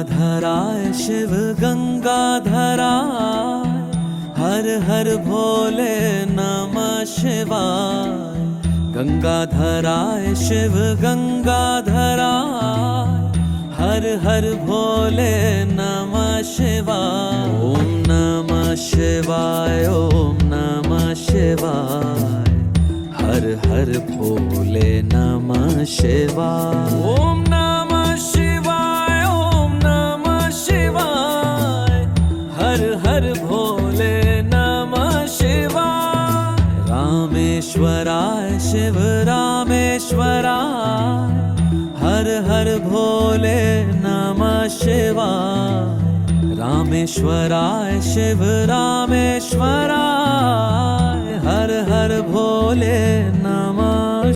गंगाधराय शिव गंगाधराय, हर हर भोले नमः शिवाय। गंगाधराय शिव गंगाधराय, हर हर भोले नमः शिवाय। ओम नमः शिवाय, ओम नमः शिवाय, हर हर भोले नमः शिवाय। ओम नमः शिवाय, ओम नमः शिवाय, हर हर भोले नमः शिवाय। रामेश्वराय शिव रामेश्वराय, हर हर भोले नमः शिवाय। रामेश्वराय शिव रामेश्वराय, हर हर भोले नमः